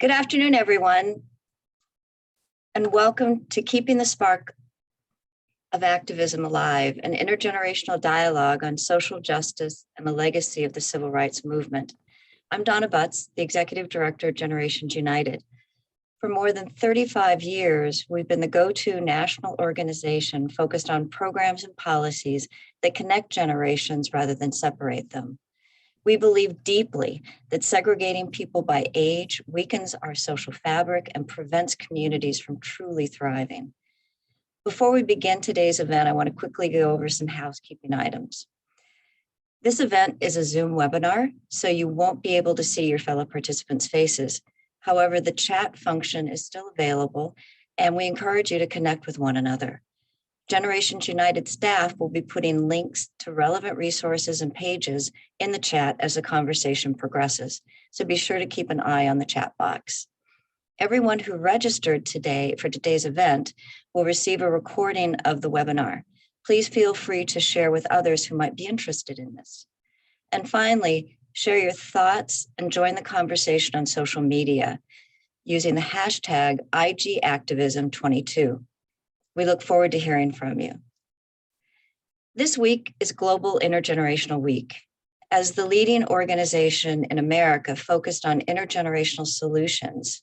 Good afternoon, everyone, and welcome to Keeping the Spark of Activism Alive, an intergenerational dialogue on social justice and the legacy of the civil rights movement. I'm Donna Butts, the Executive Director of Generations United. For more than 35 years, we've been the go-to national organization focused on programs and policies that connect generations rather than separate them. We believe deeply that segregating people by age weakens our social fabric and prevents communities from truly thriving. Before we begin today's event, I want to quickly go over some housekeeping items. This event is a Zoom webinar, so you won't be able to see your fellow participants' faces. However, the chat function is still available, and we encourage you to connect with one another. Generations United staff will be putting links to relevant resources and pages in the chat as the conversation progresses, so be sure to keep an eye on the chat box. Everyone who registered today for today's event will receive a recording of the webinar. Please feel free to share with others who might be interested in this. And finally, share your thoughts and join the conversation on social media using the hashtag IGActivism22. We look forward to hearing from you. This week is Global Intergenerational Week. As the leading organization in America focused on intergenerational solutions,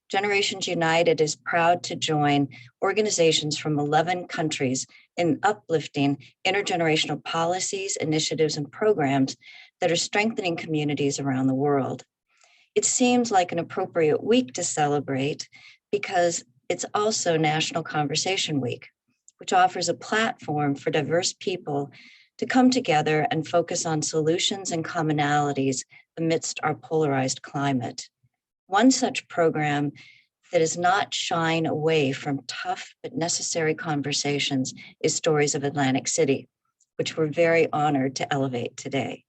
Generations United is proud to join organizations from 11 countries in uplifting intergenerational policies, initiatives, and programs that are strengthening communities around the world. It seems like an appropriate week to celebrate because it's also National Conversation Week, which offers a platform for diverse people to come together and focus on solutions and commonalities amidst our polarized climate. One such program that is not shying away from tough but necessary conversations is Stories of Atlantic City, which we're very honored to elevate today.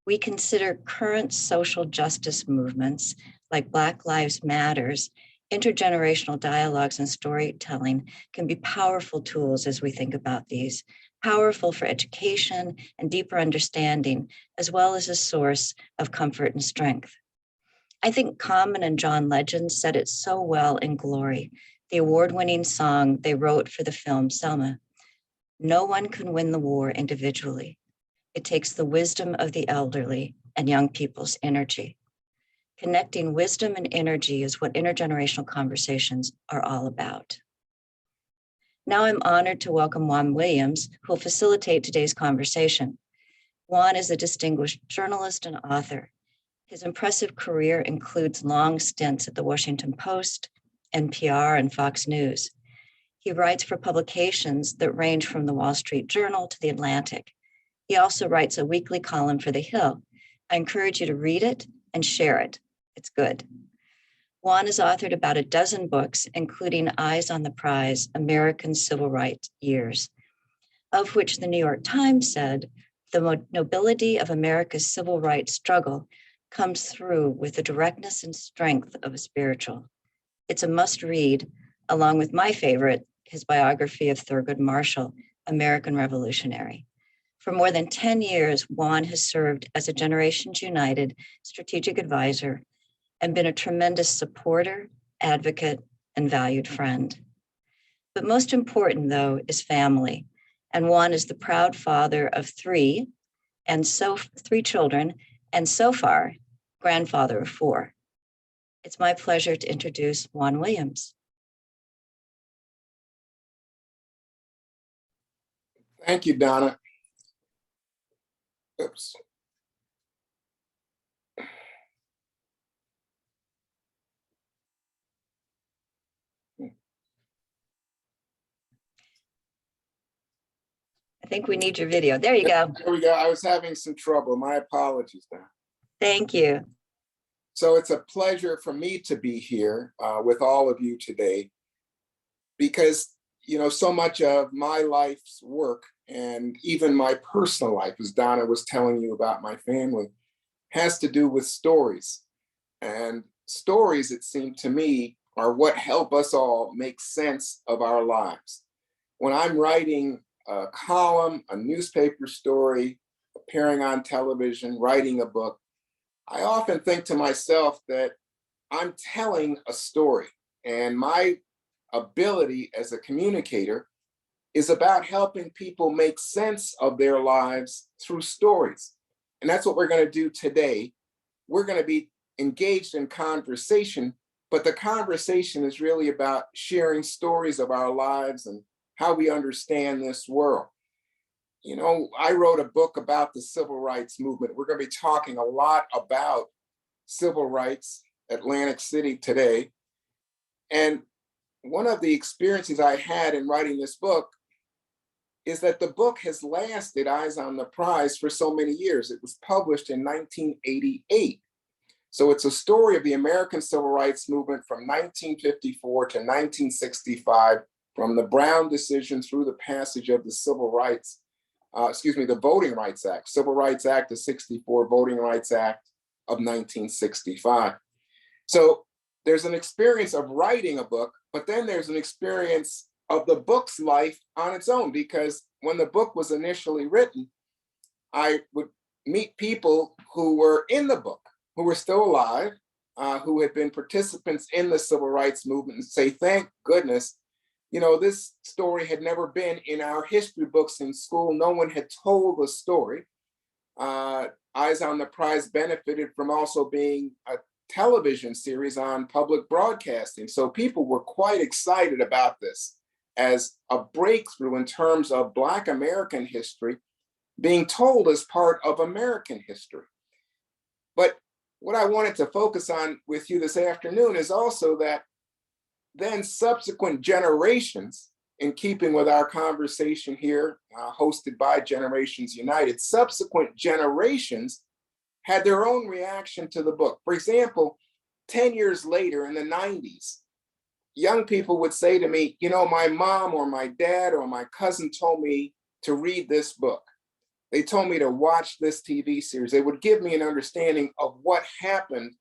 We consider current social justice movements like Black Lives Matters. Intergenerational dialogues and storytelling can be powerful tools as we think about these, powerful for education and deeper understanding, as well as a source of comfort and strength. I think Common and John Legend said it so well in Glory, the award-winning song they wrote for the film Selma. No one can win the war individually. It takes the wisdom of the elderly and young people's energy. Connecting wisdom and energy is what intergenerational conversations are all about. Now I'm honored to welcome Juan Williams, who will facilitate today's conversation. Juan is a distinguished journalist and author. His impressive career includes long stints at the Washington Post, NPR, and Fox News. He writes for publications that range from the Wall Street Journal to the Atlantic. He also writes a weekly column for The Hill. I encourage you to read it and share it. It's good. Juan has authored about a dozen books, including Eyes on the Prize, American Civil Rights Years, of which the New York Times said, the nobility of America's civil rights struggle comes through with the directness and strength of a spiritual. It's a must read, along with my favorite, his biography of Thurgood Marshall, American Revolutionary. For more than 10 years, Juan has served as a Generations United strategic advisor and been a tremendous supporter, advocate, and valued friend. But most important, though, is family. And Juan is the proud father of three children, and so far, grandfather of 4. It's my pleasure to introduce Juan Williams. Thank you, Donna. Oops. I think we need your video. There you go. There we go. I was having some trouble. My apologies, Donna. Thank you. So it's a pleasure for me to be here with all of you today because, so much of my life's work and even my personal life, as Donna was telling you about my family, has to do with stories. And stories, it seemed to me, are what help us all make sense of our lives. When I'm writing a column, a newspaper story, appearing on television, writing a book, I often think to myself that I'm telling a story, and my ability as a communicator is about helping people make sense of their lives through stories. And that's what we're going to do today. We're going to be engaged in conversation, but the conversation is really about sharing stories of our lives and how we understand this world. You know, I wrote a book about the civil rights movement. We're going to be talking a lot about civil rights, Atlantic City today. And one of the experiences I had in writing this book is that the book has lasted, Eyes on the Prize, for so many years. It was published in 1988. So it's a story of the American Civil Rights Movement from 1954 to 1965, from the Brown decision through the passage of the the Voting Rights Act, Civil Rights Act of 64, Voting Rights Act of 1965. So there's an experience of writing a book, but then there's an experience of the book's life on its own, because when the book was initially written, I would meet people who were in the book, who were still alive, who had been participants in the civil rights movement, and say, thank goodness, you know, this story had never been in our history books in school. No one had told the story. Eyes on the Prize benefited from also being a television series on public broadcasting. So people were quite excited about this as a breakthrough in terms of Black American history being told as part of American history. But what I wanted to focus on with you this afternoon is also that then subsequent generations, in keeping with our conversation here, hosted by Generations United, subsequent generations had their own reaction to the book. For example, 10 years later in the 90s, young people would say to me, you know, my mom or my dad or my cousin told me to read this book. They told me to watch this TV series. They would give me an understanding of what happened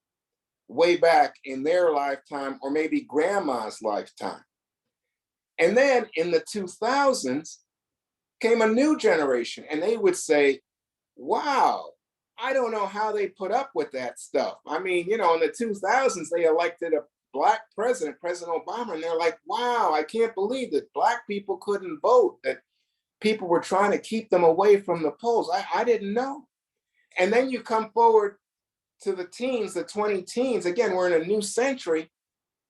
way back in their lifetime, or maybe grandma's lifetime. And then in the 2000s came a new generation, and they would say, wow, I don't know how they put up with that stuff. I mean, you know, in the 2000s, they elected a Black president, President Obama, and they're like, wow, I can't believe that Black people couldn't vote, that people were trying to keep them away from the polls. I didn't know. And then you come forward to the teens, the 20 teens, again, we're in a new century.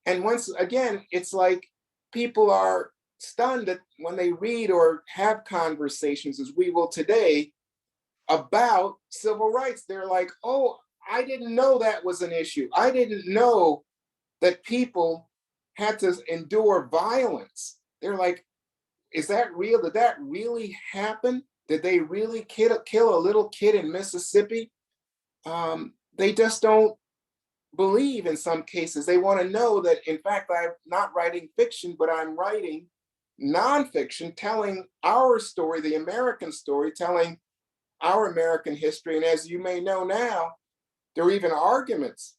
And once again, it's like people are stunned that when they read or have conversations, as we will today, about civil rights, they're like, oh, I didn't know that was an issue. I didn't know that people had to endure violence. They're like, is that real? Did that really happen? Did they really kill a little kid in Mississippi? They just don't believe in some cases. They want to know that, in fact, I'm not writing fiction, but I'm writing nonfiction, telling our story, the American story, telling our American history. And as you may know now, there are even arguments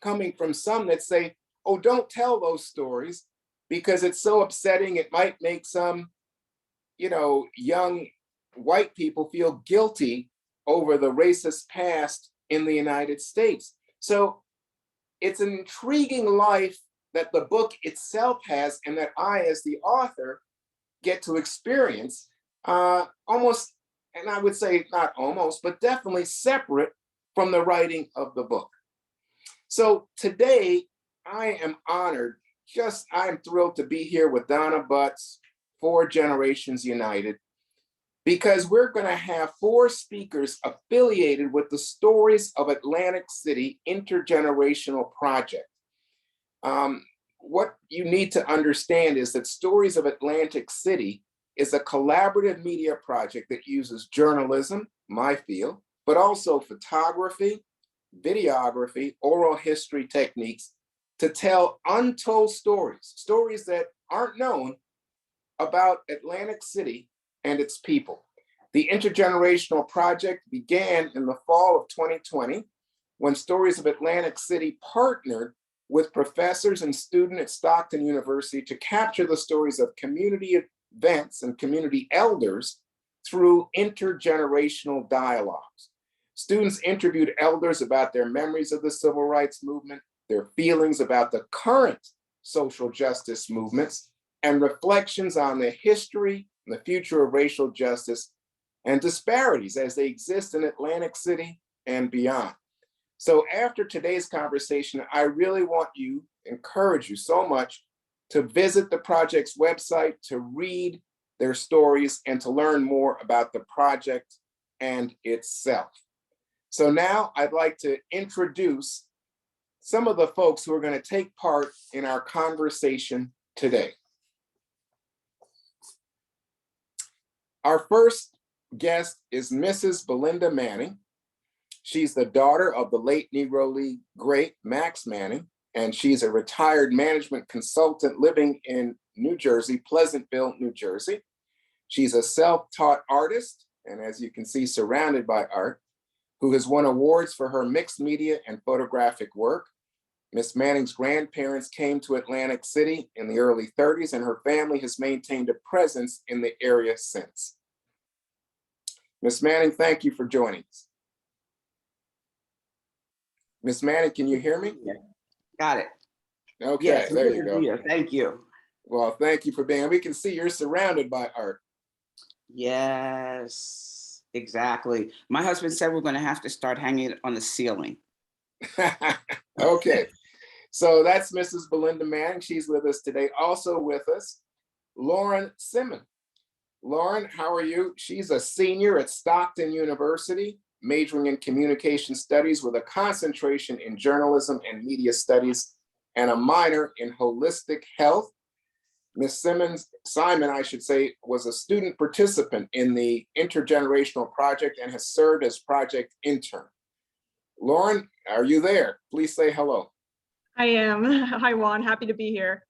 coming from some that say, oh, don't tell those stories because it's so upsetting. It might make some, you know, young white people feel guilty over the racist past in the United States. So it's an intriguing life that the book itself has, and that I, as the author, get to experience almost, and I would say not almost, but definitely separate from the writing of the book. So today, I am honored, I'm thrilled to be here with Donna Butts for Generations United, because we're going to have 4 speakers affiliated with the Stories of Atlantic City Intergenerational Project. What you need to understand is that Stories of Atlantic City is a collaborative media project that uses journalism, my field, but also photography, videography, oral history techniques to tell untold stories, stories that aren't known about Atlantic City and its people. The Intergenerational Project began in the fall of 2020 when Stories of Atlantic City partnered with professors and students at Stockton University to capture the stories of community events and community elders through intergenerational dialogues. Students interviewed elders about their memories of the civil rights movement, their feelings about the current social justice movements, and reflections on the history and the future of racial justice and disparities as they exist in Atlantic City and beyond. So after today's conversation, I really want you, encourage you so much to visit the project's website, to read their stories, and to learn more about the project and itself. So now I'd like to introduce some of the folks who are going to take part in our conversation today. Our first guest is Mrs. Belinda Manning. She's the daughter of the late Negro League great Max Manning, and she's a retired management consultant living in New Jersey, Pleasantville, New Jersey. She's a self-taught artist, and as you can see, surrounded by art, who has won awards for her mixed media and photographic work. Miss Manning's grandparents came to Atlantic City in the early 30s, and her family has maintained a presence in the area since. Miss Manning, thank you for joining us. Miss Manning, can you hear me? Got it. Okay, yes, there you go. Thank you. Well, thank you for being, we can see you're surrounded by art. Yes, exactly. My husband said we're going to have to start hanging it on the ceiling. Okay, so that's Mrs. Belinda Manning. She's with us today. Also with us, Lauren Simmons. Lauren, how are you? She's a senior at Stockton University, majoring in communication studies with a concentration in journalism and media studies and a minor in holistic health. Ms. Simon, I should say, was a student participant in the Intergenerational Project and has served as project intern. Lauren, are you there? Please say hello. I am. Hi, Juan. Happy to be here.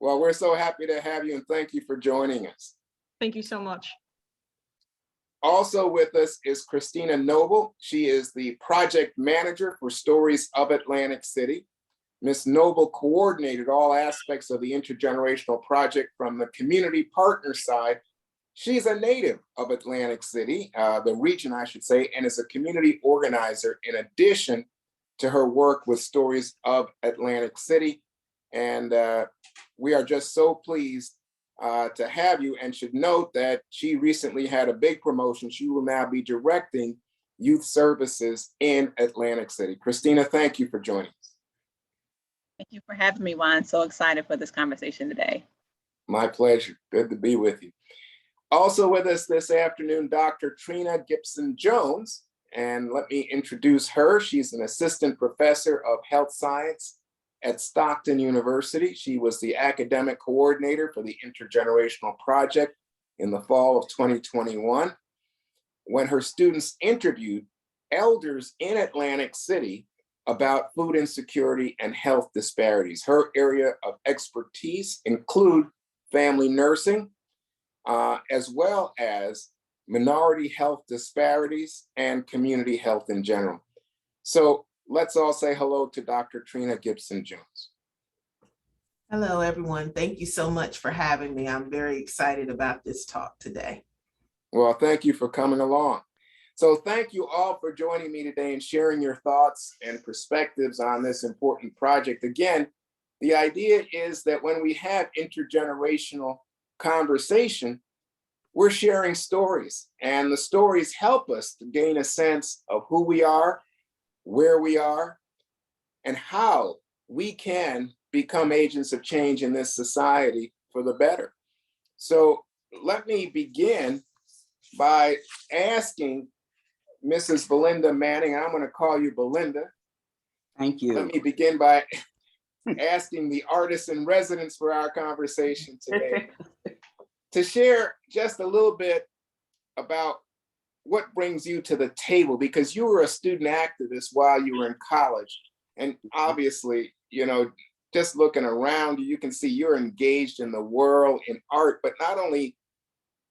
Well, we're so happy to have you and thank you for joining us. Thank you so much. Also with us is Christina Noble. She is the project manager for Stories of Atlantic City. Ms. Noble coordinated all aspects of the Intergenerational Project from the community partner side. She's a native of Atlantic City, the region, I should say, and is a community organizer in addition to her work with Stories of Atlantic City. And we are just so pleased to have you, and should note that she recently had a big promotion. She will now be directing youth services in Atlantic City. Christina, thank you for joining us. Thank you for having me, Juan. So excited for this conversation today. My pleasure. Good to be with you. Also with us this afternoon, Dr. Trina Gibson Jones. And let me introduce her. She's an assistant professor of health science at Stockton University. She was the academic coordinator for the Intergenerational Project in the fall of 2021. When her students interviewed elders in Atlantic City about food insecurity and health disparities. Her area of expertise include family nursing, as well as minority health disparities and community health in general. So let's all say hello to Dr. Trina Gibson Jones. Hello, everyone. Thank you so much for having me. I'm very excited about this talk today. Well, thank you for coming along. So thank you all for joining me today and sharing your thoughts and perspectives on this important project. Again, the idea is that when we have intergenerational conversation, we're sharing stories, and the stories help us to gain a sense of who we are, where we are, and how we can become agents of change in this society for the better. So let me begin by asking Mrs. Belinda Manning, I'm going to call you Belinda. Thank you. Let me begin by asking the artist in residence for our conversation today to share just a little bit about what brings you to the table, because you were a student activist while you were in college. And obviously, you know, just looking around you, you can see you're engaged in the world in art, but not only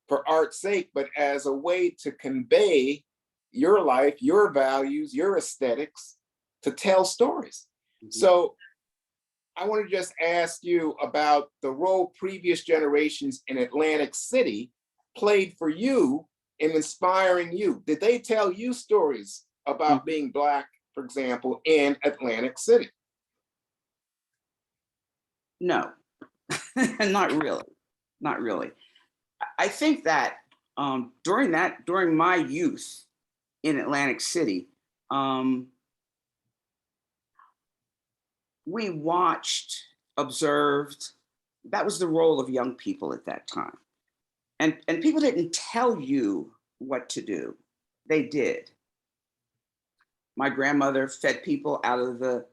for art's sake, but as a way to convey your life, your values, your aesthetics, to tell stories. Mm-hmm. So I want to just ask you about the role previous generations in Atlantic City played for you in inspiring you. Did they tell you stories about being Black, for example, in Atlantic City? No, not really, not really. I think that during my youth in Atlantic City, we watched, observed. That was the role of young people at that time. And people didn't tell you what to do. They did. My grandmother fed people out of the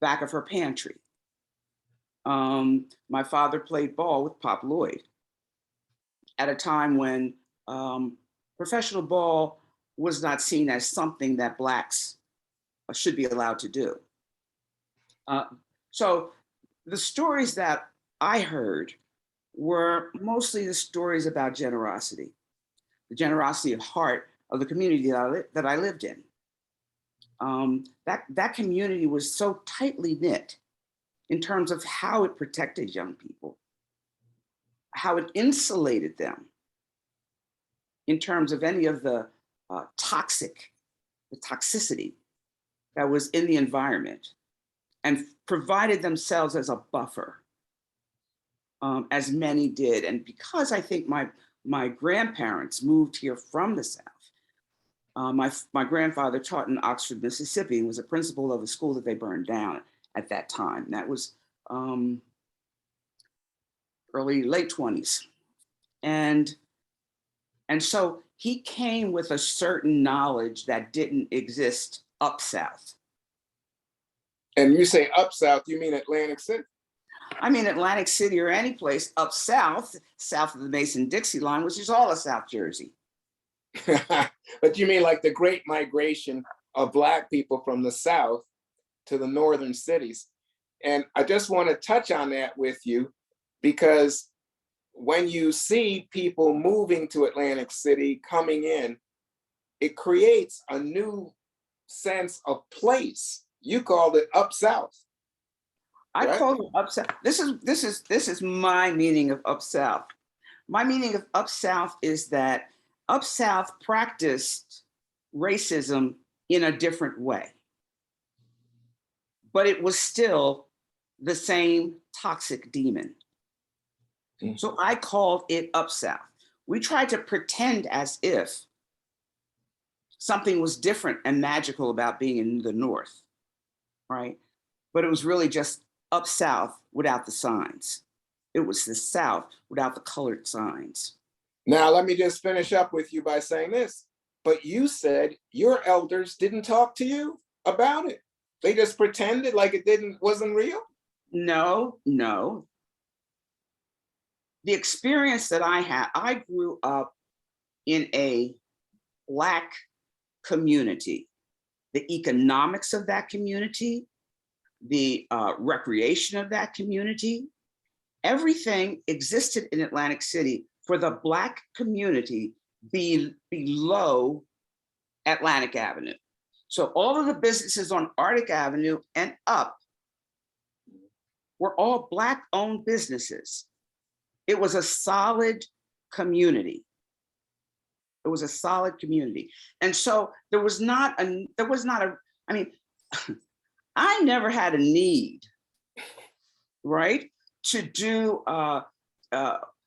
back of her pantry. My father played ball with Pop Lloyd at a time when professional ball was not seen as something that Blacks should be allowed to do. So the stories that I heard were mostly the stories about generosity, the generosity of heart of the community that I lived in. That community was so tightly knit in terms of how it protected young people, how it insulated them in terms of any of the toxicity that was in the environment, and provided themselves as a buffer, as many did. And because I think my grandparents moved here from the South, my grandfather taught in Oxford, Mississippi, and was a principal of a school that they burned down at that time. That was late 20s. And so he came with a certain knowledge that didn't exist up South. And you say up South, you mean Atlantic City? I mean, Atlantic City or any place up South, south of the Mason-Dixie line, which is all of South Jersey. But you mean like the great migration of Black people from the South to the northern cities. And I just want to touch on that with you, because when you see people moving to Atlantic City, coming in, it creates a new sense of place. You called it up South. I right? call it up South. This is my meaning of up South. My meaning of up South is that up South practiced racism in a different way, but it was still the same toxic demon. So I called it up South. We tried to pretend as if something was different and magical about being in the North, right? But it was really just up South without the signs. It was the South without the colored signs. Now, let me just finish up with you by saying this. But you said your elders didn't talk to you about it. They just pretended like it wasn't real? No. The experience that I had, I grew up in a Black community. The economics of that community, the recreation of that community, everything existed in Atlantic City for the Black community below Atlantic Avenue. So all of the businesses on Arctic Avenue and up were all Black-owned businesses. It was a solid community. It was a solid community. And so there was not a, I mean, I never had a need, right? To do, I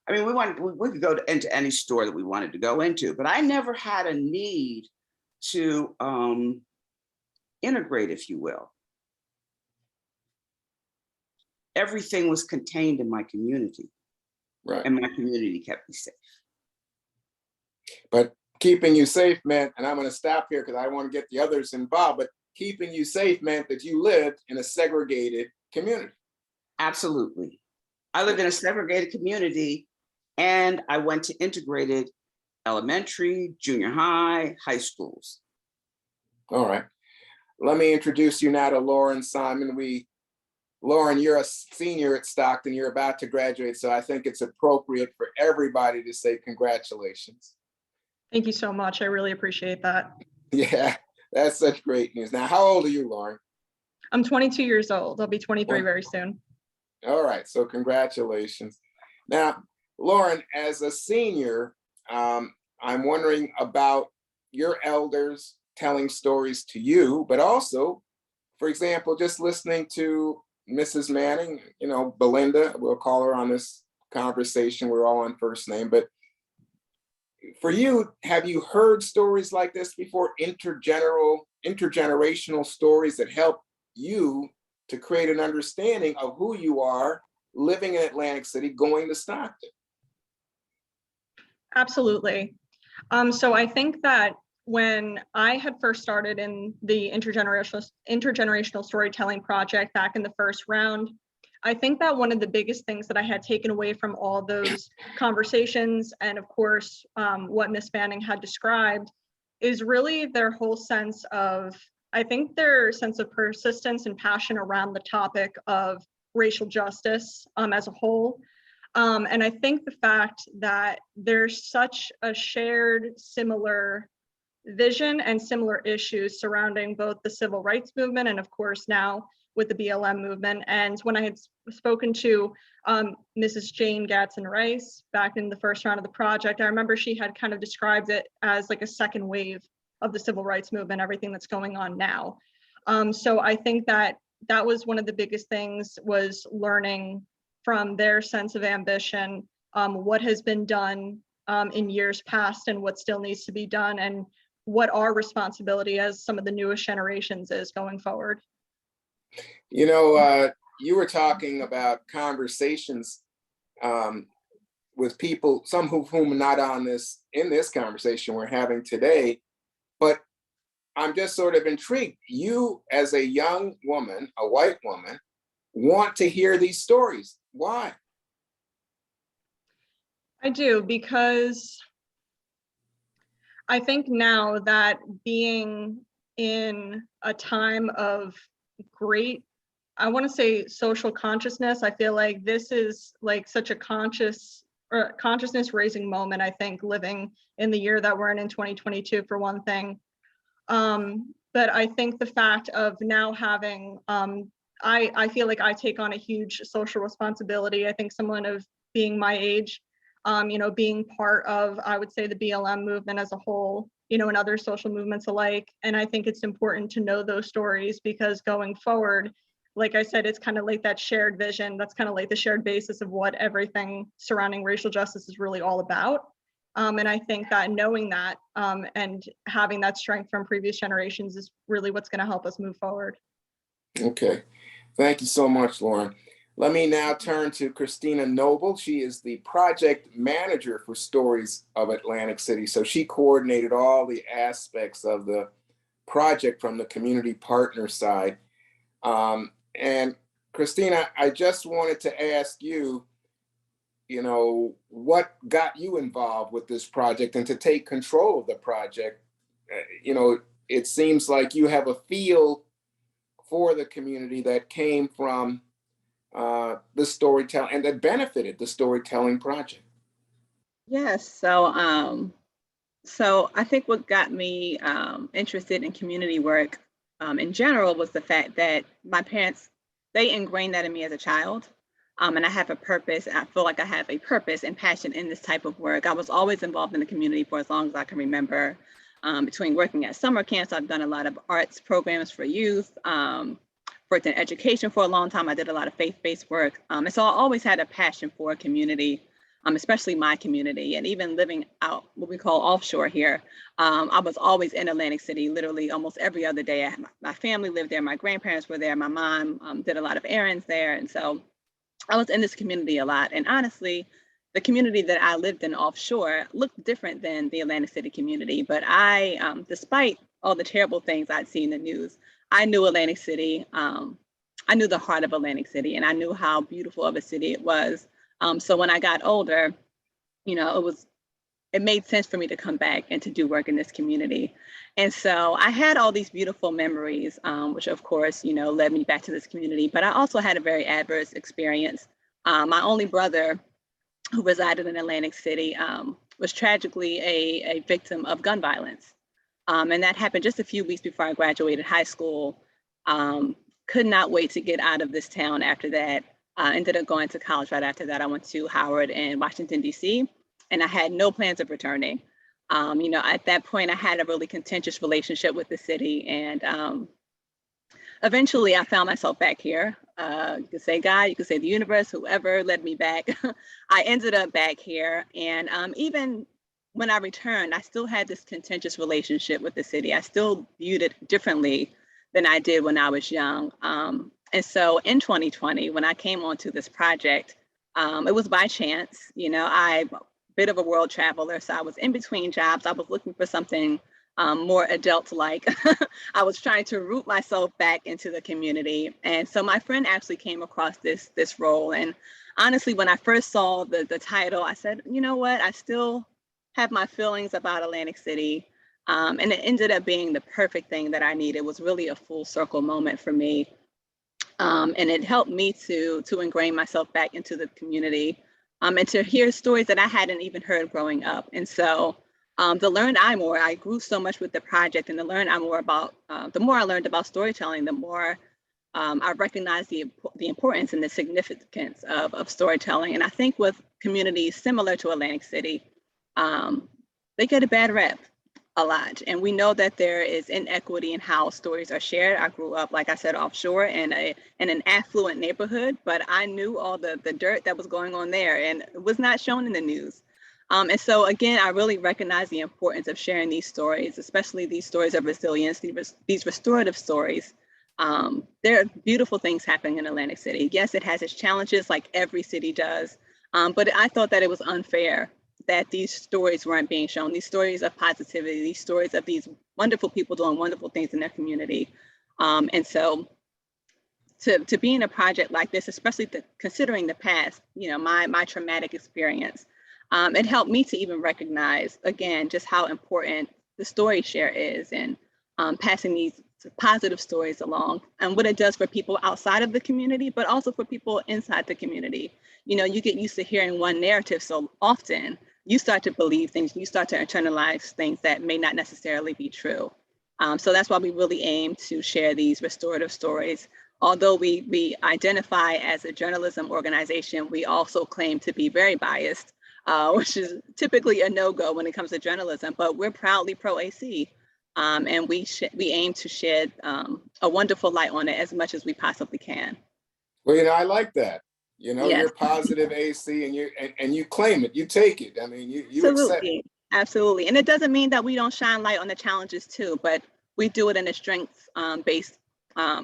mean, we could go into any store that we wanted to go into, but I never had a need to integrate, if you will. Everything was contained in my community. Right. And my community kept me safe. But keeping you safe meant, and I'm going to stop here because I want to get the others involved, but keeping you safe meant that you lived in a segregated community. Absolutely. I lived in a segregated community, and I went to integrated elementary, junior high, high schools. All right. Let me introduce you now to Lauren Simon. Lauren, you're a senior at Stockton. You're about to graduate, so I think it's appropriate for everybody to say congratulations. Thank you so much. I really appreciate that. Yeah, that's such great news. Now, how old are you, Lauren? I'm 22 years old. I'll be 23 very soon. All right, so congratulations. Now, Lauren, as a senior, I'm wondering about your elders telling stories to you, but also, for example, just listening to Mrs. Manning, Belinda, we'll call her on this conversation. We're all on first name, but for you, have you heard stories like this before? Intergenerational stories that help you to create an understanding of who you are living in Atlantic City, going to Stockton? Absolutely. So I think that when I had first started in the intergenerational storytelling project back in the first round, I think that one of the biggest things that I had taken away from all those conversations, and of course, what Miss Manning had described, is really their whole sense of, I think their sense of persistence and passion around the topic of racial justice as a whole. And I think the fact that there's such a shared, similar vision and similar issues surrounding both the civil rights movement and of course now with the BLM movement. And when I had spoken to Mrs. Jane Gatson Rice back in the first round of the project, I remember she had kind of described it as like a second wave of the civil rights movement, everything that's going on now. So I think that that was one of the biggest things, was learning from their sense of ambition, what has been done in years past and what still needs to be done, and what our responsibility as some of the newest generations is going forward. You were talking about conversations with people, some of whom are not in this conversation we're having today, but I'm just sort of intrigued. You, as a young woman, a white woman, want to hear these stories. Why? I do, because I think now that being in a time of great, I want to say social consciousness, I feel like this is like such a consciousness raising moment, I think, living in the year that we're in 2022 for one thing. But I think the fact of now having, I feel like I take on a huge social responsibility. I think someone of being my age, being part of, I would say, the BLM movement as a whole, and other social movements alike. And I think it's important to know those stories, because going forward, like I said, it's kind of like that shared vision. That's kind of like the shared basis of what everything surrounding racial justice is really all about. And I think that knowing that and having that strength from previous generations is really what's going to help us move forward. Okay. Thank you so much, Lauren. Let me now turn to Christina Noble. She is the project manager for Stories of Atlantic City. So she coordinated all the aspects of the project from the community partner side. And Christina, I just wanted to ask you, what got you involved with this project and to take control of the project? It seems like you have a feel for the community that came from the storytelling and that benefited the storytelling project. Yes, so I think what got me interested in community work in general was the fact that my parents, they ingrained that in me as a child. And I have a purpose. I feel like I have a purpose and passion in this type of work. I was always involved in the community for as long as I can remember. Between working at summer camps, I've done a lot of arts programs for youth, worked in education for a long time. I did a lot of faith-based work. And so I always had a passion for community, especially my community. And even living out what we call offshore here, I was always in Atlantic City, literally almost every other day. My family lived there. My grandparents were there. My mom did a lot of errands there. And so I was in this community a lot. And honestly, the community that I lived in offshore looked different than the Atlantic City community. But I, despite all the terrible things I'd seen in the news, I knew Atlantic City. I knew the heart of Atlantic City, and I knew how beautiful of a city it was. So when I got older, it made sense for me to come back and to do work in this community. And so I had all these beautiful memories, which of course, led me back to this community. But I also had a very adverse experience. My only brother, who resided in Atlantic City, was tragically a victim of gun violence. And that happened just a few weeks before I graduated high school. Could not wait to get out of this town after that. Ended up going to college right after that. I went to Howard in Washington, D.C., and I had no plans of returning. At that point, I had a really contentious relationship with the city, and eventually I found myself back here. You could say God, you could say the universe, whoever led me back. I ended up back here. And even when I returned, I still had this contentious relationship with the city. I still viewed it differently than I did when I was young. And so in 2020, when I came onto this project, it was by chance. I'm a bit of a world traveler, so I was in between jobs. I was looking for something more adult-like. I was trying to root myself back into the community. And so my friend actually came across this role. And honestly, when I first saw the title, I said, you know what, I still have my feelings about Atlantic City. And it ended up being the perfect thing that I needed. It was really a full circle moment for me. And it helped me to ingrain myself back into the community and to hear stories that I hadn't even heard growing up. And so the learn I more, I grew so much with the project, and the learn I more about, the more I learned about storytelling, the more I recognized the importance and the significance of storytelling. And I think with communities similar to Atlantic City, they get a bad rep a lot. And we know that there is inequity in how stories are shared. I grew up, like I said, offshore in an affluent neighborhood, but I knew all the dirt that was going on there, and it was not shown in the news. And so again, I really recognize the importance of sharing these stories, especially these stories of resilience, these restorative stories. There are beautiful things happening in Atlantic City. Yes, it has its challenges like every city does, but I thought that it was unfair that these stories weren't being shown, these stories of positivity, these stories of these wonderful people doing wonderful things in their community. And so to be in a project like this, especially considering the past, my traumatic experience, it helped me to even recognize, again, just how important the story share is, and passing these positive stories along, and what it does for people outside of the community, but also for people inside the community. You get used to hearing one narrative so often, you start to believe things, you start to internalize things that may not necessarily be true. So that's why we really aim to share these restorative stories. Although we identify as a journalism organization, we also claim to be very biased, which is typically a no-go when it comes to journalism, but we're proudly pro-AC. And we aim to shed a wonderful light on it as much as we possibly can. Well, I like that. Yes. You're positive AC, and you claim it, you take it. I mean, you accept it. Absolutely. And it doesn't mean that we don't shine light on the challenges too, but we do it in a strengths-based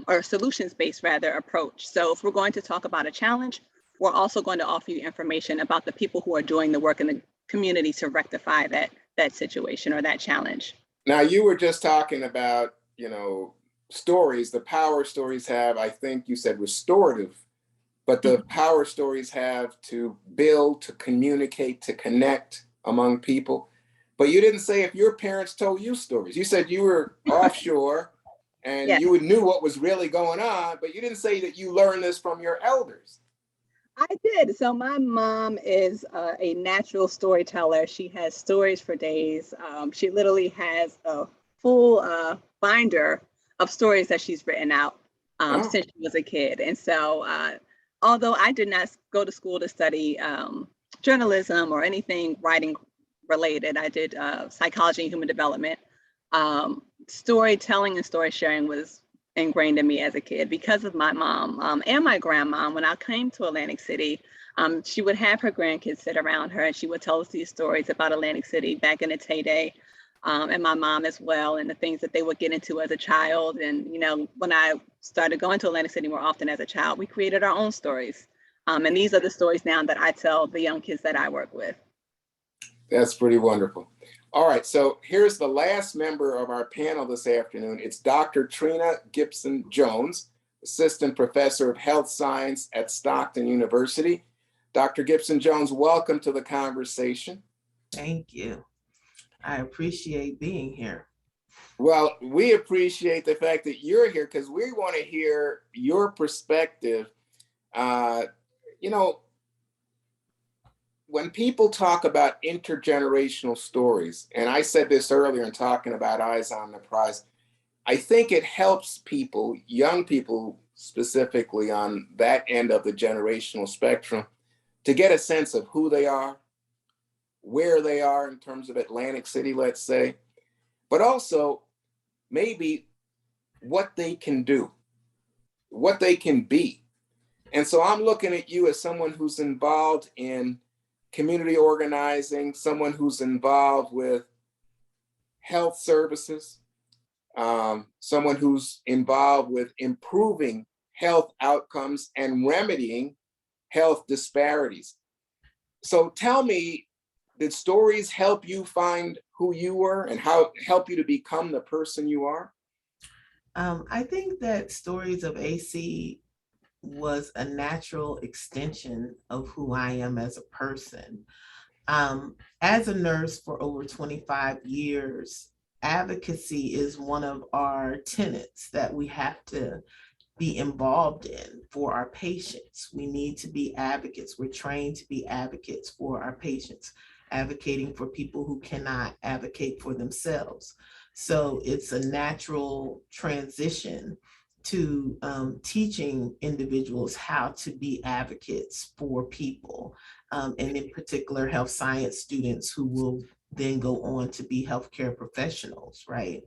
or solutions-based rather approach. So if we're going to talk about a challenge, we're also going to offer you information about the people who are doing the work in the community to rectify that situation or that challenge. Now, you were just talking about, stories, the power stories have, I think you said restorative, but the power stories have to build, to communicate, to connect among people. But you didn't say if your parents told you stories. You said you were offshore and Yes. you knew what was really going on, but you didn't say that you learned this from your elders. I did. So my mom is a natural storyteller. She has stories for days. She literally has a full binder of stories that she's written out since she was a kid. And so although I did not go to school to study journalism or anything writing related, I did psychology and human development. Storytelling and story sharing was ingrained in me as a kid because of my mom and my grandma. When I came to Atlantic City, she would have her grandkids sit around her and she would tell us these stories about Atlantic City back in its heyday, and my mom as well, and the things that they would get into as a child. And when I started going to Atlantic City more often as a child, we created our own stories. And these are the stories now that I tell the young kids that I work with. That's pretty wonderful. All right, so here's the last member of our panel this afternoon. It's Dr. Trina Gibson Jones, Assistant Professor of Health Science at Stockton University. Dr. Gibson Jones, welcome to the conversation. Thank you. I appreciate being here. Well, we appreciate the fact that you're here because we want to hear your perspective. When people talk about intergenerational stories, and I said this earlier in talking about Eyes on the Prize, I think it helps people, young people specifically on that end of the generational spectrum, to get a sense of who they are, where they are in terms of Atlantic City, let's say, but also maybe what they can do. what they can be. And so I'm looking at you as someone who's involved in community organizing, someone who's involved with health services, someone who's involved with improving health outcomes and remedying health disparities. So tell me, did stories help you find who you were and how help you to become the person you are? I think that Stories of AC was a natural extension of who I am as a person. As a nurse for over 25 years, advocacy is one of our tenets that we have to be involved in for our patients. We need to be advocates. We're trained to be advocates for our patients, advocating for people who cannot advocate for themselves. So it's a natural transition to teaching individuals how to be advocates for people, and in particular, health science students who will then go on to be healthcare professionals, right?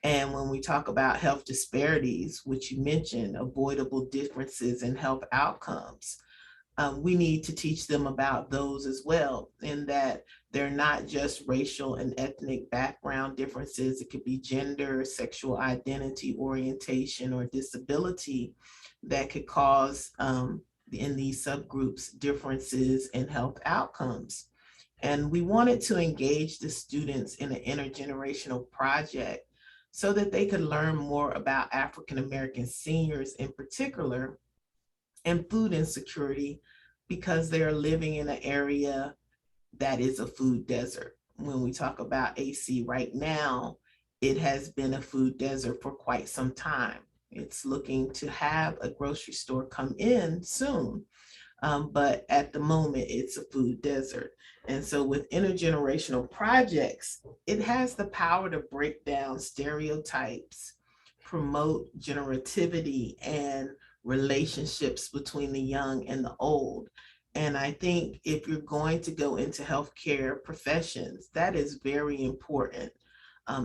And when we talk about health disparities, which you mentioned, avoidable differences in health outcomes, we need to teach them about those as well, in that they're not just racial and ethnic background differences. It could be gender, sexual identity, orientation, or disability that could cause, in these subgroups, differences in health outcomes. And we wanted to engage the students in an intergenerational project so that they could learn more about African American seniors in particular and food insecurity, because they're living in an area that is a food desert. When we talk about AC right now, it has been a food desert for quite some time. It's looking to have a grocery store come in soon, but at the moment it's a food desert. And so with intergenerational projects, it has the power to break down stereotypes, promote generativity and relationships between the young and the old. And I think if you're going to go into healthcare professions, that is very important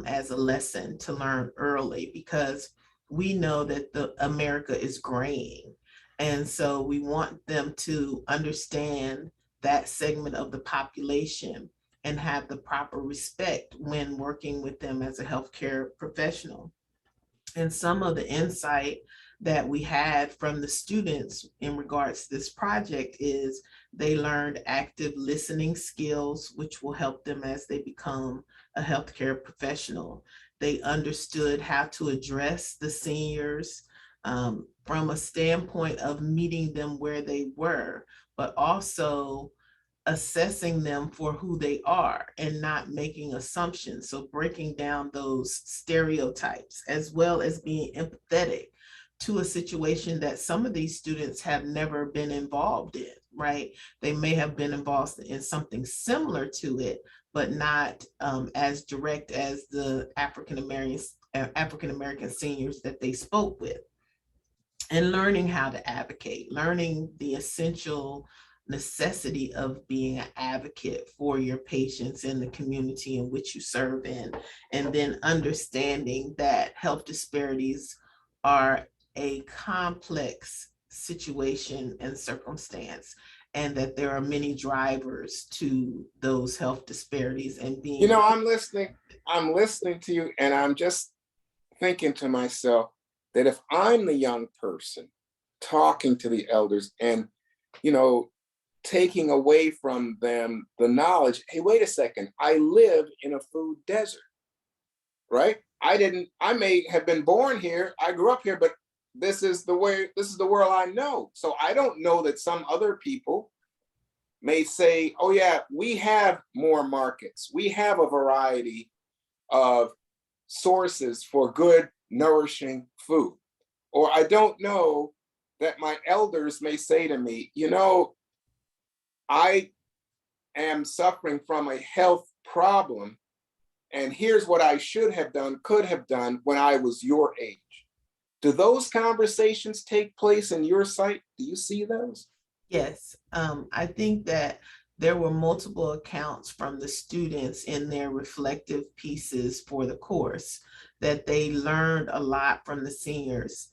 as a lesson to learn early, because we know that America is graying. And so we want them to understand that segment of the population and have the proper respect when working with them as a healthcare professional. And some of the insight that we had from the students in regards to this project is they learned active listening skills, which will help them as they become a healthcare professional. They understood how to address the seniors from a standpoint of meeting them where they were, but also assessing them for who they are and not making assumptions. So breaking down those stereotypes, as well as being empathetic to a situation that some of these students have never been involved in, right? They may have been involved in something similar to it, but not as direct as the African American seniors that they spoke with. And learning how to advocate, learning the essential necessity of being an advocate for your patients in the community in which you serve in, and then understanding that health disparities are a complex situation and circumstance, and that there are many drivers to those health disparities. And being, you know, I'm listening to you, and I'm just thinking to myself that if I'm the young person talking to the elders and, you know, taking away from them the knowledge, hey, wait a second, I live in a food desert, right? I may have been born here, I grew up here, but this is the world I know. So I don't know that some other people may say, oh yeah, we have more markets. We have a variety of sources for good, nourishing food. Or I don't know that my elders may say to me, you know, I am suffering from a health problem, and here's what I should have done, could have done when I was your age. Do those conversations take place in your site? Do you see those? Yes, I think that there were multiple accounts from the students in their reflective pieces for the course, that they learned a lot from the seniors.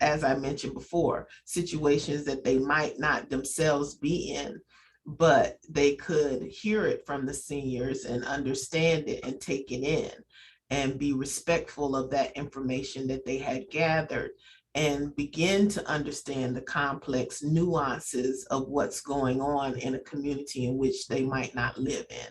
as I mentioned before, situations that they might not themselves be in, but they could hear it from the seniors and understand it and take it in and be respectful of that information that they had gathered and begin to understand the complex nuances of what's going on in a community in which they might not live in.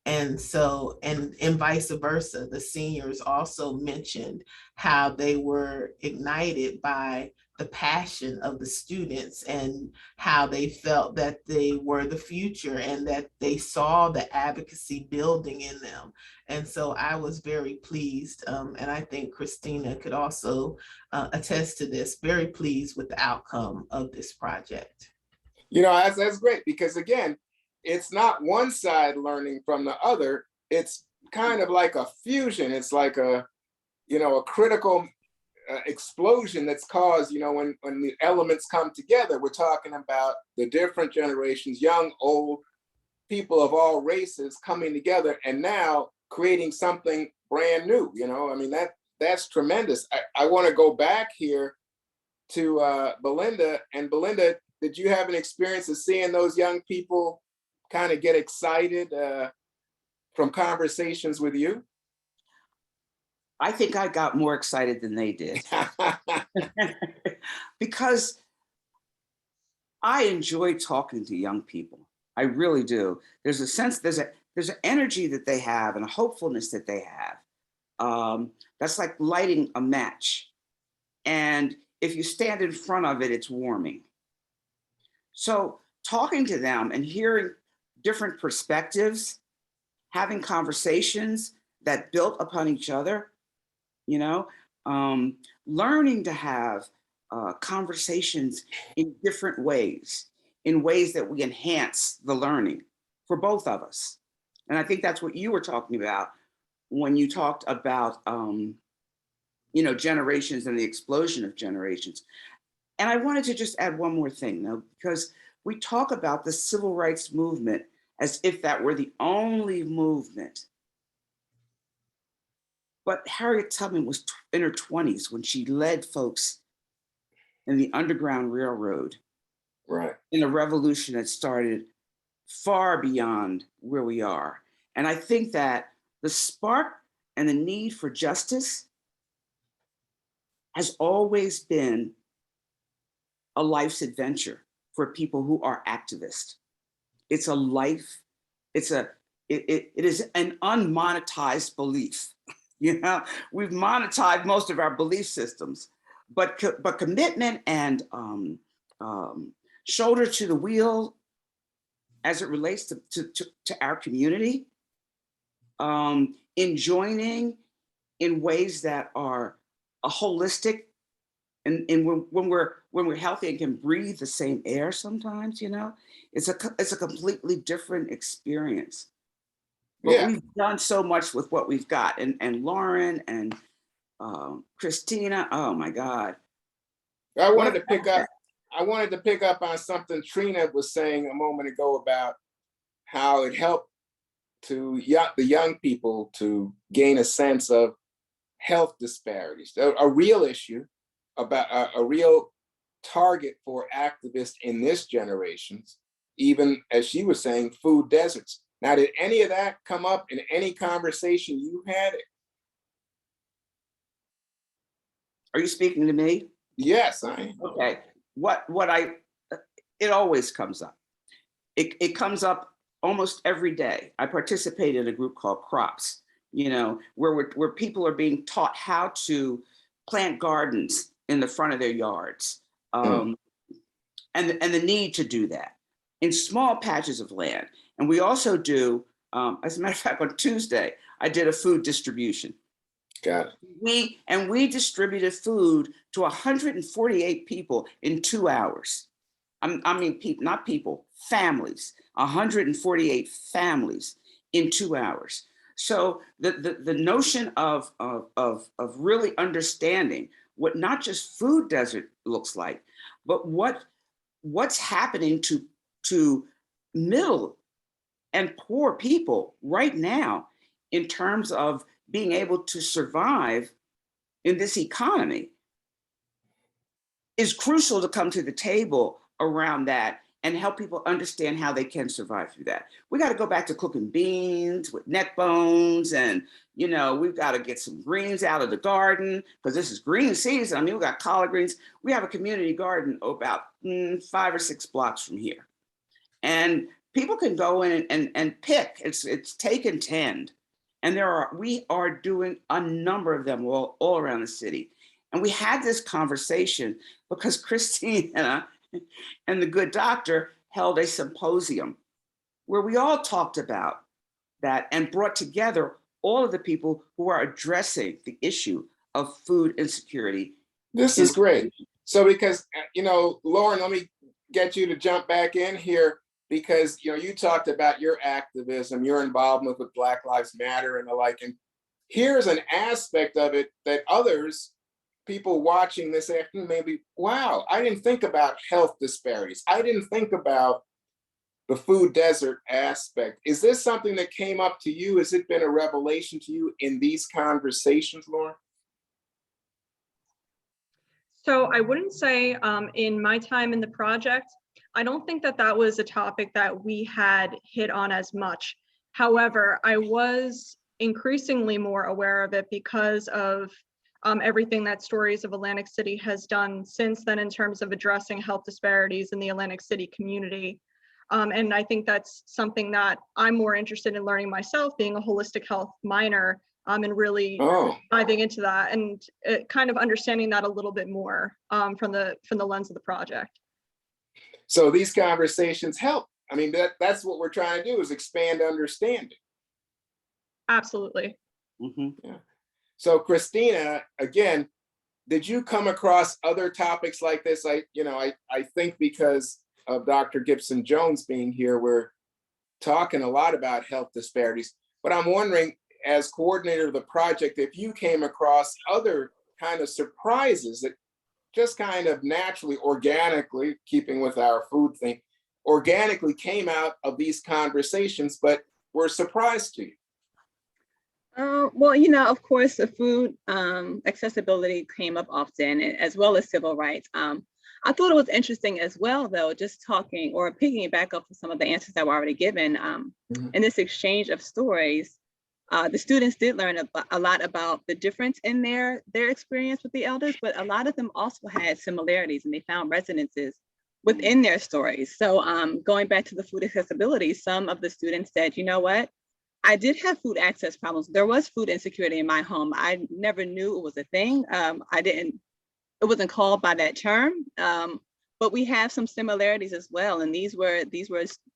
And so, and vice versa, the seniors also mentioned how they were ignited by the passion of the students and how they felt that they were the future and that they saw the advocacy building in them. And so I was very pleased, and I think Christina could also attest to this, very pleased with the outcome of this project. You know, that's great, because again, it's not one side learning from the other. It's kind of like a fusion. It's like a, you know, a critical explosion that's caused, you know, when the elements come together. We're talking about the different generations, young, old, people of all races coming together and now creating something brand new. You know, I mean, that's tremendous. I want to go back here to Belinda. And Belinda, did you have an experience of seeing those young people kind of get excited from conversations with you? I think I got more excited than they did. Because I enjoy talking to young people. I really do. There's a sense, there's an energy that they have and a hopefulness that they have. That's like lighting a match. And if you stand in front of it, it's warming. So talking to them and hearing different perspectives, having conversations that built upon each other, you know, learning to have conversations in different ways, in ways that we enhance the learning for both of us. And I think that's what you were talking about when you talked about, you know, generations and the explosion of generations. And I wanted to just add one more thing, though, because we talk about the civil rights movement as if that were the only movement. But Harriet Tubman was in her 20s when she led folks in the Underground Railroad, Right, in a revolution that started far beyond where we are. And I think that the spark and the need for justice has always been a life's adventure for people who are activists. It's a life, it is an unmonetized belief. You know, we've monetized most of our belief systems, but commitment and shoulder to the wheel as it relates to our community, in joining in ways that are holistic, and when we're healthy and can breathe the same air sometimes, you know, it's a completely different experience. But yeah. we've done so much with what we've got, and Lauren and Christina, oh my God. I wanted to pick up on something Trina was saying a moment ago about how it helped the young people to gain a sense of health disparities, a real issue, about a real target for activists in this generation, even as she was saying, food deserts. Now, did any of that come up in any conversation you had? Are you speaking to me? Yes, I am. Okay. It always comes up. It comes up almost every day. I participate in a group called Crops, you know, where people are being taught how to plant gardens in the front of their yards, and the need to do that in small patches of land. And we also do, as a matter of fact, on Tuesday, I did a food distribution. Got it. We distributed food to 148 people in 2 hours. I mean, not people, families, 148 families in 2 hours. So the notion of really understanding what not just food desert looks like, but what's happening to middle and poor people right now in terms of being able to survive in this economy. is crucial to come to the table around that and help people understand how they can survive through that. We got to go back to cooking beans with neck bones, and we've got to get some greens out of the garden because this is green season. I mean, we got collard greens. We have a community garden about 5 or 6 blocks from here, and people can go in and pick. It's take and tend, and we are doing a number of them all around the city. And we had this conversation because Christina and the good doctor held a symposium where we all talked about that and brought together all of the people who are addressing the issue of food insecurity. This is great. So because, Lauren, let me get you to jump back in here because, you talked about your activism, your involvement with Black Lives Matter and the like. And here's an aspect of it that people watching this afternoon maybe, wow, I didn't think about health disparities. I didn't think about the food desert aspect. Is this something that came up to you? Has it been a revelation to you in these conversations, Lauren? So I wouldn't say in my time in the project, I don't think that was a topic that we had hit on as much. However, I was increasingly more aware of it because of everything that Stories of Atlantic City has done since then in terms of addressing health disparities in the Atlantic City community. And I think that's something that I'm more interested in learning myself, being a holistic health minor, and really diving into that and kind of understanding that a little bit more from the lens of the project. So these conversations help. I mean, that's what we're trying to do, is expand understanding. Absolutely. Mm-hmm. Yeah. So Christina, again, did you come across other topics like this? I think because of Dr. Gibson Jones being here, we're talking a lot about health disparities, but I'm wondering, as coordinator of the project, if you came across other kind of surprises that just kind of naturally, organically, keeping with our food thing, organically came out of these conversations, but were a surprise to you. Well, of course, the food accessibility came up often, as well as civil rights. I thought it was interesting as well, though, just talking or picking back up to some of the answers that were already given in this exchange of stories. The students did learn a lot about the difference in their experience with the elders, but a lot of them also had similarities and they found resonances within their stories. So going back to the food accessibility, some of the students said, you know what? I did have food access problems. There was food insecurity in my home. I never knew it was a thing. It wasn't called by that term, but we have some similarities as well. And these were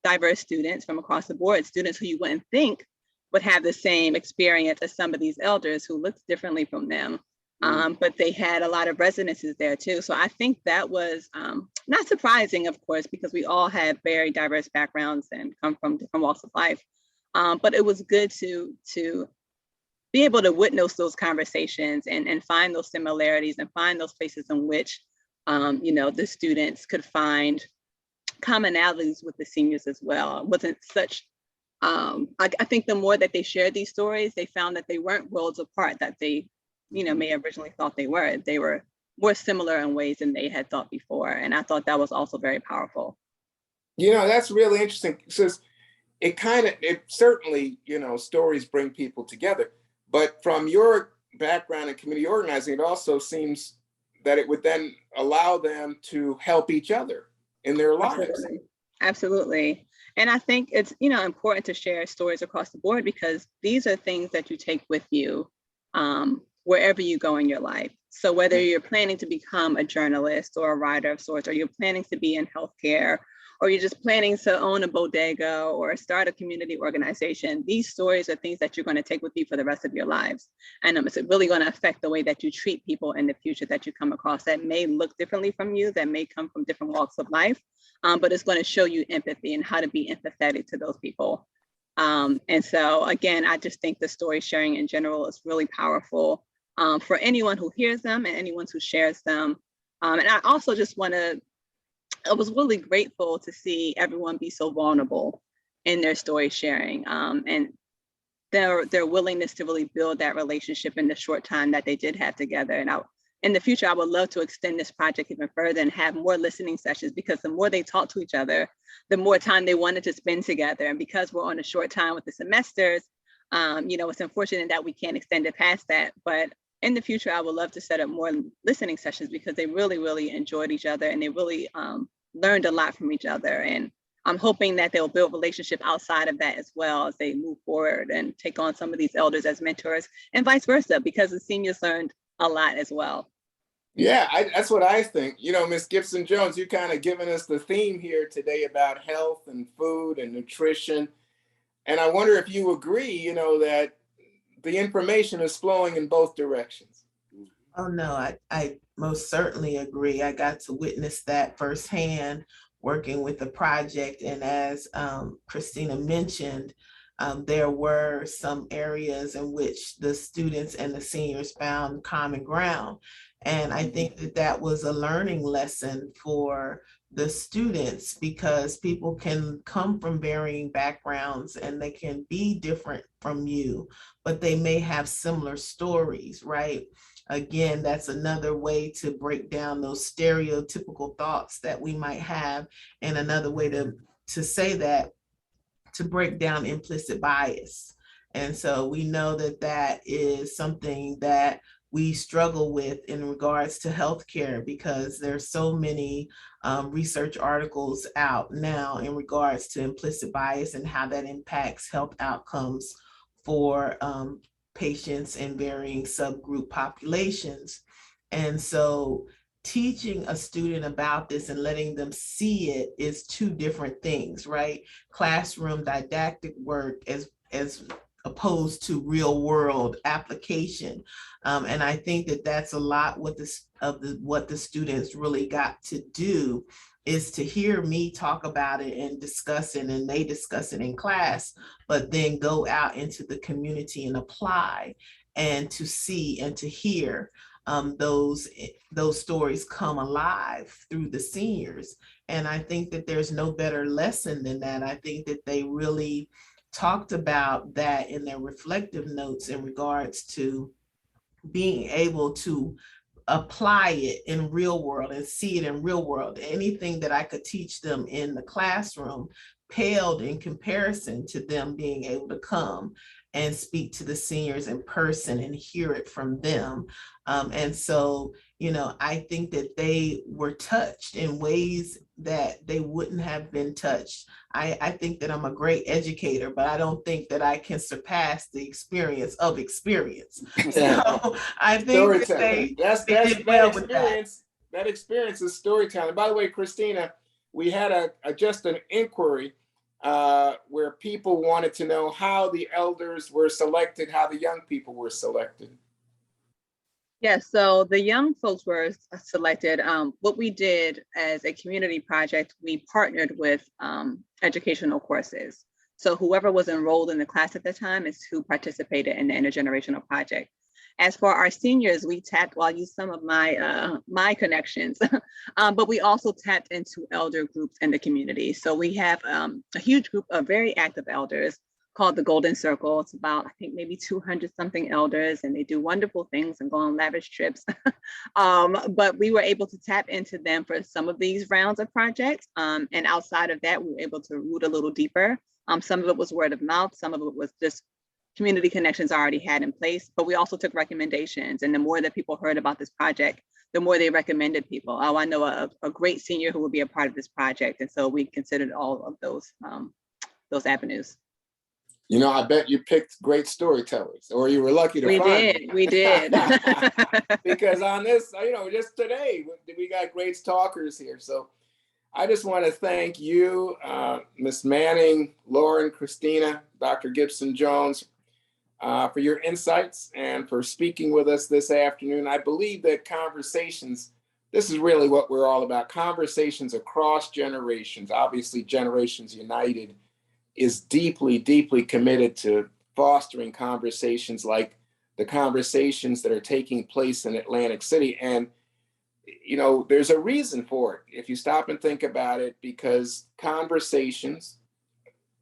diverse students from across the board, students who you wouldn't think would have the same experience as some of these elders who looked differently from them. But they had a lot of resonances there too. So I think that was not surprising, of course, because we all have very diverse backgrounds and come from different walks of life. But it was good to be able to witness those conversations and find those similarities and find those places in which, the students could find commonalities with the seniors as well. It wasn't such, I think the more that they shared these stories, they found that they weren't worlds apart that they, may have originally thought they were. They were more similar in ways than they had thought before. And I thought that was also very powerful. That's really interesting. Because it certainly, stories bring people together. But from your background in community organizing, it also seems that it would then allow them to help each other in their lives. Absolutely. And I think it's, important to share stories across the board because these are things that you take with you wherever you go in your life. So whether you're planning to become a journalist or a writer of sorts, or you're planning to be in healthcare, or you're just planning to own a bodega or start a community organization, these stories are things that you're going to take with you for the rest of your lives. And it's really going to affect the way that you treat people in the future that you come across that may look differently from you, that may come from different walks of life, but it's going to show you empathy and how to be empathetic to those people. And so, again, I just think the story sharing in general is really powerful for anyone who hears them and anyone who shares them. And I also just I was really grateful to see everyone be so vulnerable in their story sharing and their willingness to really build that relationship in the short time that they did have together. And in the future, I would love to extend this project even further and have more listening sessions, because the more they talk to each other, the more time they wanted to spend together. And because we're on a short time with the semesters, it's unfortunate that we can't extend it past that. But in the future, I would love to set up more listening sessions, because they really, really enjoyed each other, and they really learned a lot from each other. And I'm hoping that they'll build relationship outside of that as well as they move forward and take on some of these elders as mentors, and vice versa, because the seniors learned a lot as well. Yeah, that's what I think. Ms. Gibson Jones, you kind of given us the theme here today about health and food and nutrition. And I wonder if you agree, that the information is flowing in both directions. Oh, no, I most certainly agree. I got to witness that firsthand working with the project. And as Christina mentioned, there were some areas in which the students and the seniors found common ground. And I think that was a learning lesson for the students, because people can come from varying backgrounds and they can be different from you, but they may have similar stories, right? Again, that's another way to break down those stereotypical thoughts that we might have, and another way to say that, to break down implicit bias. And so we know that is something that we struggle with in regards to healthcare, because there's so many research articles out now in regards to implicit bias and how that impacts health outcomes for patients in varying subgroup populations. And so teaching a student about this and letting them see it is two different things, right? Classroom didactic work as opposed to real world application. And I think that's a lot what the students really got to do, is to hear me talk about it and discuss it, and they discuss it in class, but then go out into the community and apply, and to see and to hear those stories come alive through the seniors. And I think that there's no better lesson than that. I think that they really talked about that in their reflective notes in regards to being able to apply it in real world and see it in real world. Anything that I could teach them in the classroom paled in comparison to them being able to come and speak to the seniors in person and hear it from them. And so, I think that they were touched in ways that they wouldn't have been touched. I think that I'm a great educator, but I don't think that I can surpass the experience of experience. So I think that they did well with that. That experience is storytelling. By the way, Christina, we had just an inquiry where people wanted to know how the elders were selected, how the young people were selected. Yes, so the young folks were selected. What we did as a community project, we partnered with educational courses. So whoever was enrolled in the class at the time is who participated in the Intergenerational Project. As for our seniors, we tapped, well, I used some of my connections, but we also tapped into elder groups in the community. So we have a huge group of very active elders called the Golden Circle. It's about, I think, maybe 200 something elders, and they do wonderful things and go on lavish trips. But we were able to tap into them for some of these rounds of projects. And outside of that, we were able to root a little deeper. Some of it was word of mouth. Some of it was just community connections I already had in place, but we also took recommendations. And the more that people heard about this project, the more they recommended people. Oh, I know a great senior who will be a part of this project. And so we considered all of those avenues. I bet you picked great storytellers, or you were lucky to find them. We did. Because on this, just today, we got great talkers here. So I just want to thank you, Ms. Manning, Lauren, Christina, Dr. Gibson Jones, for your insights and for speaking with us this afternoon. I believe that conversations, this is really what we're all about, conversations across generations. Obviously, Generations United is deeply, deeply committed to fostering conversations like the conversations that are taking place in Atlantic City. And, there's a reason for it, if you stop and think about it, because conversations,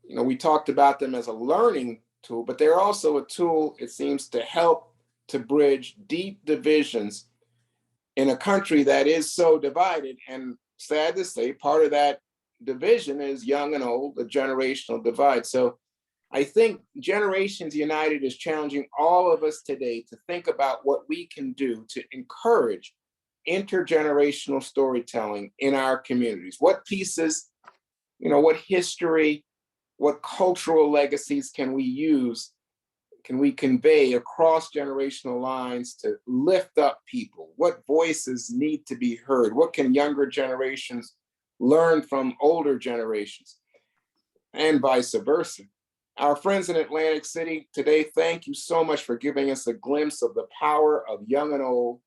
we talked about them as a learning tool, but they're also a tool, it seems, to help to bridge deep divisions in a country that is so divided. And sad to say, part of that division is young and old, the generational divide. So I think Generations United is challenging all of us today to think about what we can do to encourage intergenerational storytelling in our communities. What pieces, what history, what cultural legacies can we use, can we convey across generational lines to lift up people? What voices need to be heard? What can younger generations learn from older generations? And vice versa. Our friends in Atlantic City today, thank you so much for giving us a glimpse of the power of young and old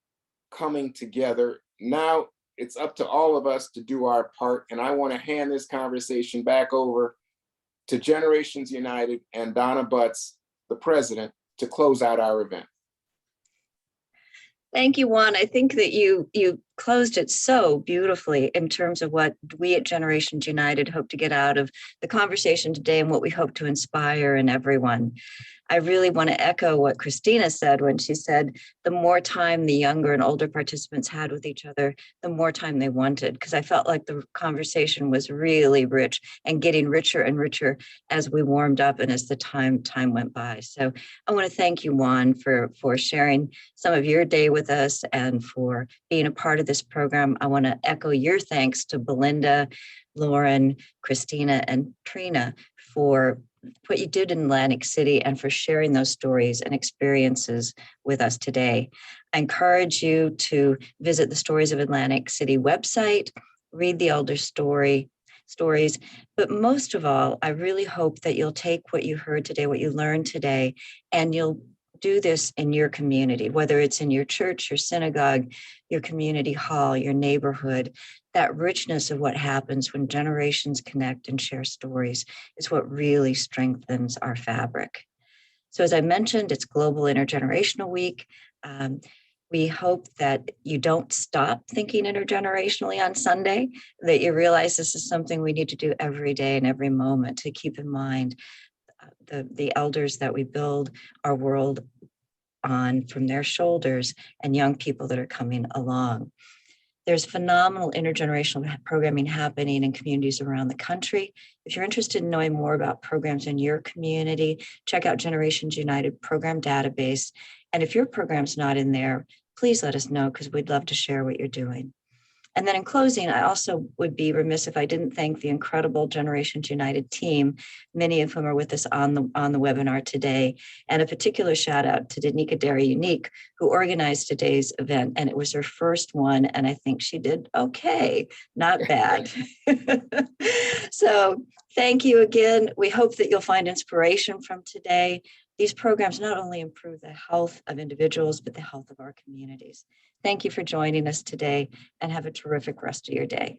coming together. Now it's up to all of us to do our part. And I want to hand this conversation back over to Generations United and Donna Butts, the president, to close out our event. Thank you, Juan. I think that you closed it so beautifully in terms of what we at Generations United hope to get out of the conversation today and what we hope to inspire in everyone. I really want to echo what Christina said when she said the more time the younger and older participants had with each other, the more time they wanted, because I felt like the conversation was really rich and getting richer and richer as we warmed up and as the time went by. So I want to thank you, Juan, for sharing some of your day with us and for being a part of this program. I want to echo your thanks to Belinda, Lauren, Christina, and Trina for what you did in Atlantic City and for sharing those stories and experiences with us today. I encourage you to visit the Stories of Atlantic City website, read the elder stories, but most of all, I really hope that you'll take what you heard today, what you learned today, and you'll do this in your community, whether it's in your church, your synagogue, your community hall, your neighborhood. That richness of what happens when generations connect and share stories is what really strengthens our fabric. So as I mentioned, it's Global Intergenerational Week. We hope that you don't stop thinking intergenerationally on Sunday, that you realize this is something we need to do every day and every moment to keep in mind the elders that we build our world on from their shoulders and young people that are coming along. There's phenomenal intergenerational programming happening in communities around the country. If you're interested in knowing more about programs in your community, check out Generations United program database. And if your program's not in there, please let us know because we'd love to share what you're doing. And then in closing, I also would be remiss if I didn't thank the incredible Generations United team, many of whom are with us on the webinar today, and a particular shout out to Danica Derry Unique, who organized today's event, and it was her first one, and I think she did okay, not bad. So thank you again. We hope that you'll find inspiration from today. These programs not only improve the health of individuals, but the health of our communities. Thank you for joining us today and have a terrific rest of your day.